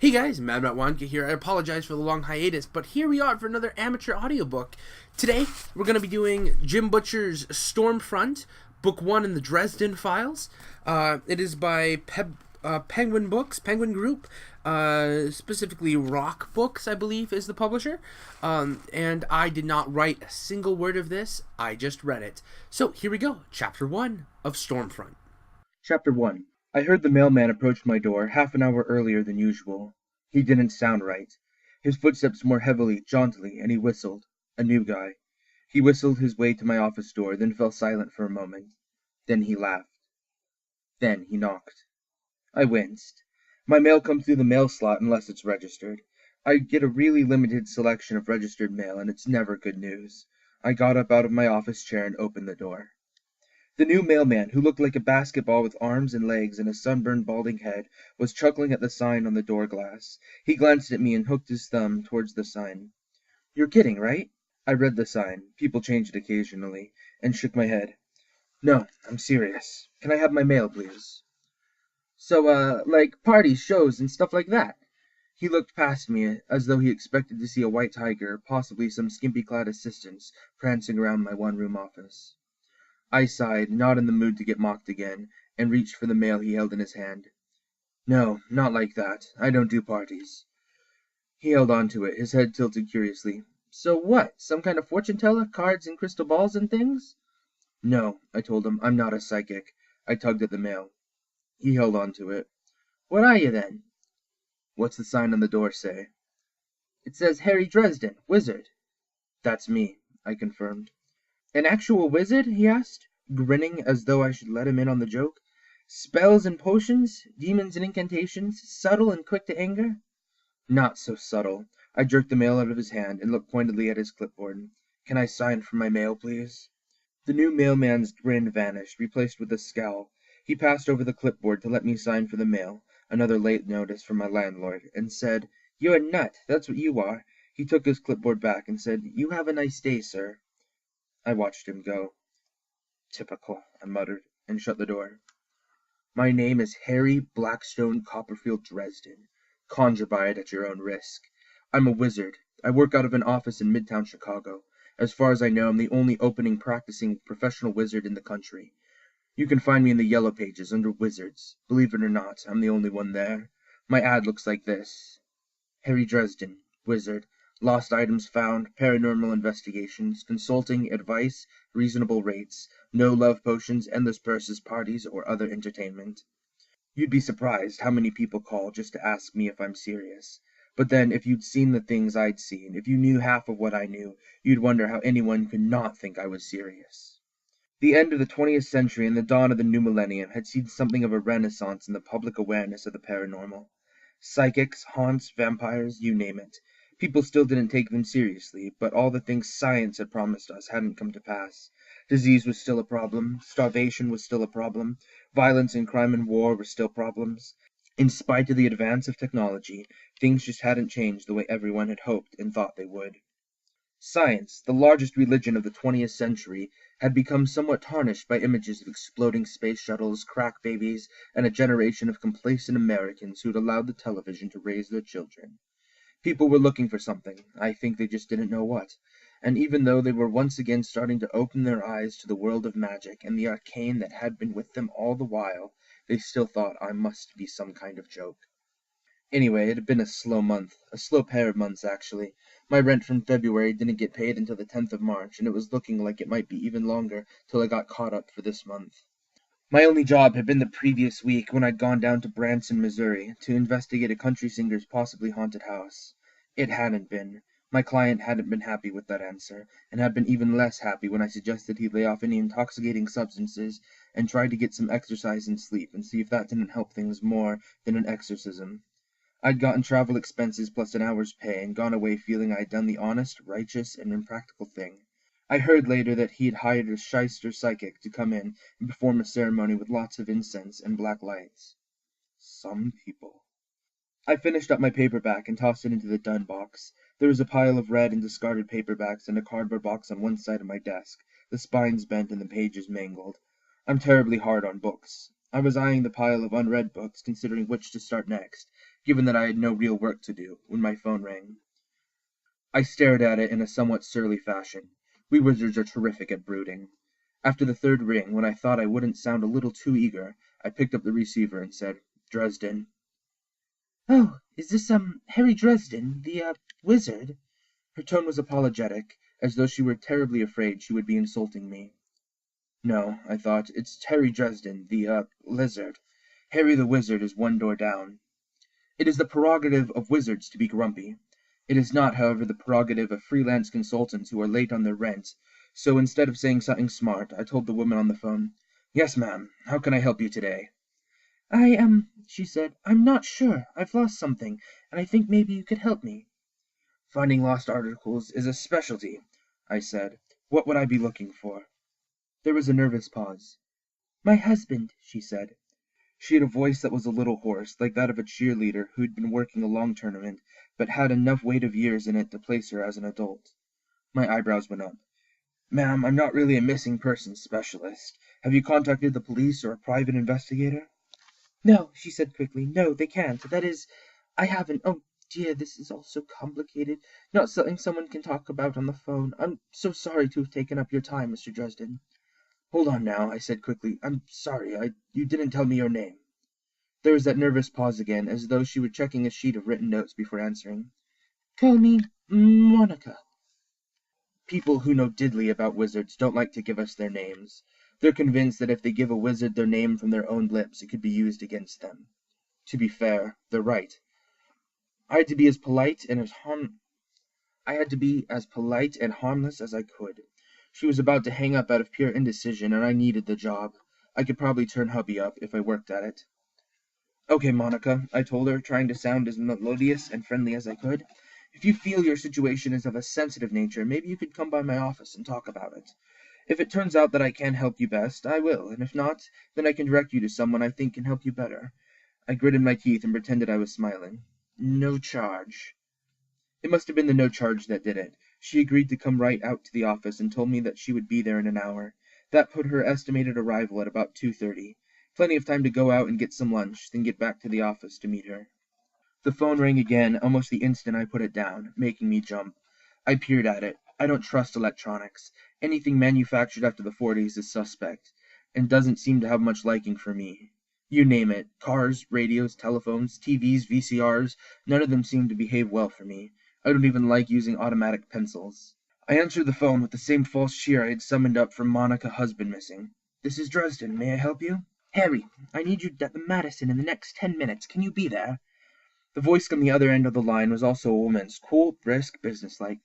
Hey guys, Mad.Wonka here. I apologize for the long hiatus, but here we are for another amateur audiobook. Today, we're going to be doing Jim Butcher's Stormfront, Book 1 in the Dresden Files. It is by Penguin Books, Penguin Group, specifically Rock Books, I believe, is the publisher. And I did not write a single word of this, I just read it. So here we go, Chapter 1 of Stormfront. Chapter 1. I heard the mailman approach my door half an hour earlier than usual. He didn't sound right. His footsteps more heavily, jauntily, and he whistled. A new guy. He whistled his way to my office door, then fell silent for a moment. Then he laughed. Then he knocked. I winced. My mail comes through the mail slot unless it's registered. I get a really limited selection of registered mail, and it's never good news. I got up out of my office chair and opened the door. The new mailman, who looked like a basketball with arms and legs and a sunburned balding head, was chuckling at the sign on the door glass. He glanced at me and hooked his thumb towards the sign. "You're kidding, right?" I read the sign, people change it occasionally, and shook my head. "No, I'm serious. Can I have my mail, please?" "So, like parties, shows, and stuff like that?" He looked past me as though he expected to see a white tiger, possibly some skimpy-clad assistants, prancing around my one-room office. I sighed, not in the mood to get mocked again, and reached for the mail he held in his hand. "No, not like that. I don't do parties." He held on to it, his head tilted curiously. "So what? Some kind of fortune teller? Cards and crystal balls and things?" "No," I told him. "I'm not a psychic." I tugged at the mail. He held on to it. "What are you, then?" "What's the sign on the door say?" "It says Harry Dresden, wizard." "That's me," I confirmed. "An actual wizard?" he asked, grinning as though I should let him in on the joke. "Spells and potions, demons and incantations, subtle and quick to anger?" "Not so subtle." I jerked the mail out of his hand and looked pointedly at his clipboard. "Can I sign for my mail, please?" The new mailman's grin vanished, replaced with a scowl. He passed over the clipboard to let me sign for the mail, another late notice from my landlord, and said, "You're a nut, that's what you are." He took his clipboard back and said, "You have a nice day, sir." I watched him go. "Typical," I muttered, and shut the door. "My name is Harry Blackstone Copperfield Dresden. Conjure by it at your own risk. I'm a wizard. I work out of an office in Midtown Chicago. As far as I know, I'm the only opening practicing professional wizard in the country. You can find me in the yellow pages under wizards. Believe it or not, I'm the only one there. My ad looks like this: Harry Dresden, wizard. Lost items found, paranormal investigations, consulting, advice, reasonable rates, no love potions, endless purses, parties, or other entertainment. You'd be surprised how many people call just to ask me if I'm serious. But then, if you'd seen the things I'd seen, if you knew half of what I knew, you'd wonder how anyone could not think I was serious." The end of the 20th century and the dawn of the new millennium had seen something of a renaissance in the public awareness of the paranormal. Psychics, haunts, vampires, you name it. People still didn't take them seriously, but all the things science had promised us hadn't come to pass. Disease was still a problem, starvation was still a problem, violence and crime and war were still problems. In spite of the advance of technology, things just hadn't changed the way everyone had hoped and thought they would. Science, the largest religion of the 20th century, had become somewhat tarnished by images of exploding space shuttles, crack babies, and a generation of complacent Americans who'd allowed the television to raise their children. People were looking for something, I think they just didn't know what, and even though they were once again starting to open their eyes to the world of magic and the arcane that had been with them all the while, they still thought I must be some kind of joke. Anyway, it had been a slow month, a slow pair of months actually. My rent from February didn't get paid until the 10th of March, and it was looking like it might be even longer till I got caught up for this month. My only job had been the previous week when I'd gone down to Branson, Missouri, to investigate a country singer's possibly haunted house. It hadn't been. My client hadn't been happy with that answer, and had been even less happy when I suggested he lay off any intoxicating substances and try to get some exercise and sleep and see if that didn't help things more than an exorcism. I'd gotten travel expenses plus an hour's pay and gone away feeling I'd done the honest, righteous, and impractical thing. I heard later that he'd hired a shyster psychic to come in and perform a ceremony with lots of incense and black lights. Some people. I finished up my paperback and tossed it into the done box. There was a pile of red and discarded paperbacks and a cardboard box on one side of my desk, the spines bent and the pages mangled. I'm terribly hard on books. I was eyeing the pile of unread books, considering which to start next. given that I had no real work to do, when my phone rang. I stared at it in a somewhat surly fashion. We wizards are terrific at brooding. After the third ring, when I thought I wouldn't sound a little too eager, I picked up the receiver and said, "Dresden." "Oh, is this, Harry Dresden, the, wizard?" Her tone was apologetic, as though she were terribly afraid she would be insulting me. No, I thought, it's Harry Dresden, the, lizard. Harry the wizard is one door down. It is the prerogative of wizards to be grumpy. It is not, however, the prerogative of freelance consultants who are late on their rent, so instead of saying something smart, I told the woman on the phone, "Yes, ma'am, how can I help you today?" She said, "I'm not sure. I've lost something, and I think maybe you could help me." "Finding lost articles is a specialty," I said. "What would I be looking for?" There was a nervous pause. "My husband," she said. She had a voice that was a little hoarse, like that of a cheerleader who'd been working a long tournament, but had enough weight of years in it to place her as an adult. My eyebrows went up. "Ma'am, I'm not really a missing persons specialist. Have you contacted the police or a private investigator?" "No," she said quickly. "No, they can't. That is, I haven't. Oh, dear, this is all so complicated. Not something someone can talk about on the phone. I'm so sorry to have taken up your time, Mr. Dresden." "Hold on now," I said quickly. "I'm sorry. You didn't tell me your name." There was that nervous pause again, as though she were checking a sheet of written notes before answering. "Call me Monica." People who know diddly about wizards don't like to give us their names. They're convinced that if they give a wizard their name from their own lips, it could be used against them. To be fair, they're right. I had to be as polite and harmless as I could. She was about to hang up out of pure indecision, and I needed the job. I could probably turn hubby up if I worked at it. "Okay, Monica," I told her, trying to sound as melodious and friendly as I could. "If you feel your situation is of a sensitive nature, maybe you could come by my office and talk about it. If it turns out that I can help you best, I will, and if not, then I can direct you to someone I think can help you better." I gritted my teeth and pretended I was smiling. "No charge." It must have been the no charge that did it. She agreed to come right out to the office and told me that she would be there in an hour. That put her estimated arrival at about 2:30. Plenty of time to go out and get some lunch, then get back to the office to meet her. The phone rang again almost the instant I put it down, making me jump. I peered at it. I don't trust electronics. Anything manufactured after the 40s is suspect, and doesn't seem to have much liking for me. You name it, cars, radios, telephones, TVs, VCRs, none of them seem to behave well for me. I don't even like using automatic pencils. I answered the phone with the same false cheer I had summoned up from Monica husband missing. "This is Dresden. May I help you?" "Harry, I need you at the Madison in the next 10 minutes. Can you be there?" The voice on the other end of the line was also a woman's, cool, brisk, businesslike.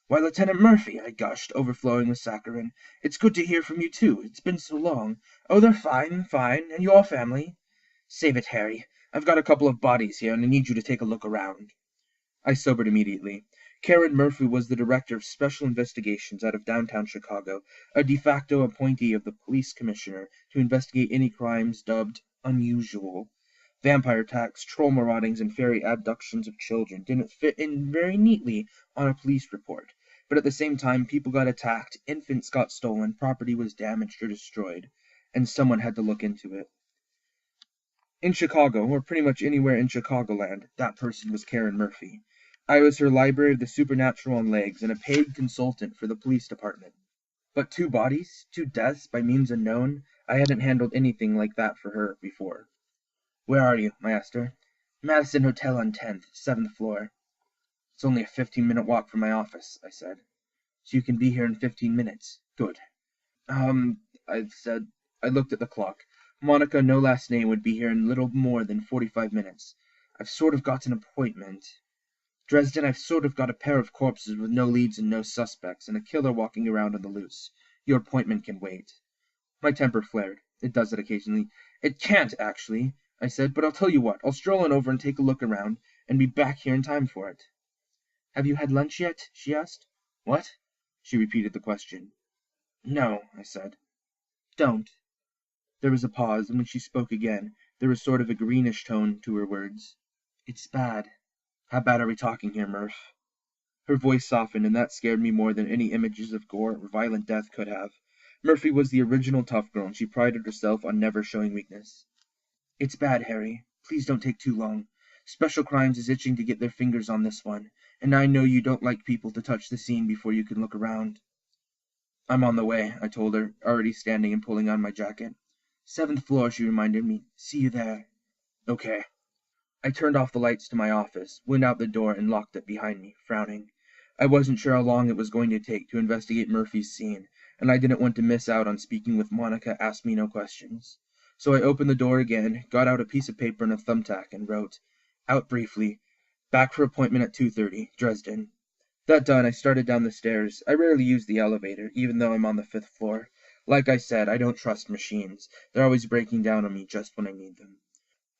"Why, Lieutenant Murphy," I gushed, overflowing with saccharine. "It's good to hear from you, too. It's been so long." "Oh, they're fine, fine. And your family?" "Save it, Harry. I've got a couple of bodies here, and I need you to take a look around." I sobered immediately. Karen Murphy was the director of special investigations out of downtown Chicago, a de facto appointee of the police commissioner to investigate any crimes dubbed unusual. Vampire attacks, troll maraudings, and fairy abductions of children didn't fit in very neatly on a police report, but at the same time people got attacked, infants got stolen, property was damaged or destroyed, and someone had to look into it. In Chicago, or pretty much anywhere in Chicagoland, that person was Karen Murphy. I was her library of the supernatural on legs and a paid consultant for the police department. But 2 bodies, 2 deaths by means unknown, I hadn't handled anything like that for her before. "Where are you?" I asked her. "Madison Hotel on 10th, 7th floor." "It's only a 15-minute walk from my office," I said. "So you can be here in 15 minutes. Good." I said. I looked at the clock. Monica, no last name, would be here in little more than 45 minutes. I've sort of got an appointment. Dresden, I've sort of got a pair of corpses with no leads and no suspects, and a killer walking around on the loose. Your appointment can wait." My temper flared. It does it occasionally. "It can't, actually," I said, "but I'll tell you what. I'll stroll on over and take a look around, and be back here in time for it." "Have you had lunch yet?" she asked. "What?" She repeated the question. "No," I said. "Don't." There was a pause, and when she spoke again, there was sort of a greenish tone to her words. "It's bad." "How bad are we talking here, Murph?" Her voice softened, and that scared me more than any images of gore or violent death could have. Murphy was the original tough girl, and she prided herself on never showing weakness. "It's bad, Harry. Please don't take too long. Special Crimes is itching to get their fingers on this one, and I know you don't like people to touch the scene before you can look around. I'm on the way, I told her, already standing and pulling on my jacket. 7th floor, she reminded me. See you there. Okay. I turned off the lights to my office, went out the door, and locked it behind me, frowning. I wasn't sure how long it was going to take to investigate Murphy's scene, and I didn't want to miss out on speaking with Monica Ask Me No Questions. So I opened the door again, got out a piece of paper and a thumbtack, and wrote, Out briefly. Back for appointment at 2:30, Dresden. That done, I started down the stairs. I rarely use the elevator, even though I'm on the 5th floor. Like I said, I don't trust machines. They're always breaking down on me just when I need them.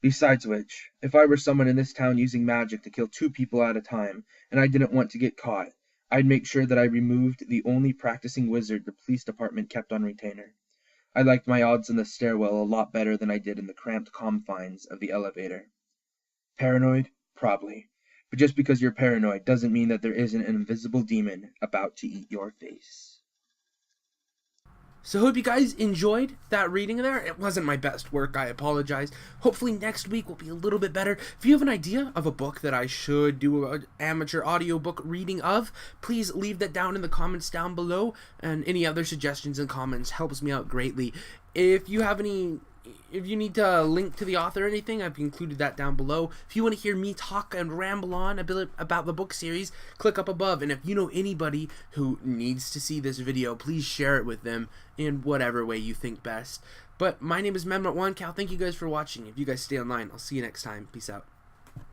Besides which, if I were someone in this town using magic to kill 2 people at a time, and I didn't want to get caught, I'd make sure that I removed the only practicing wizard the police department kept on retainer. I liked my odds in the stairwell a lot better than I did in the cramped confines of the elevator. Paranoid? Probably. But just because you're paranoid doesn't mean that there isn't an invisible demon about to eat your face. So hope you guys enjoyed that reading there. It wasn't my best work, I apologize. Hopefully next week will be a little bit better. If you have an idea of a book that I should do an amateur audiobook reading of, please leave that down in the comments down below, and any other suggestions and comments helps me out greatly. If you need to link to the author or anything, I've included that down below. If you want to hear me talk and ramble on a bit about the book series, click up above. And if you know anybody who needs to see this video, please share it with them in whatever way you think best. But my name is Memnut1 Cal. Thank you guys for watching. If you guys stay online, I'll see you next time. Peace out.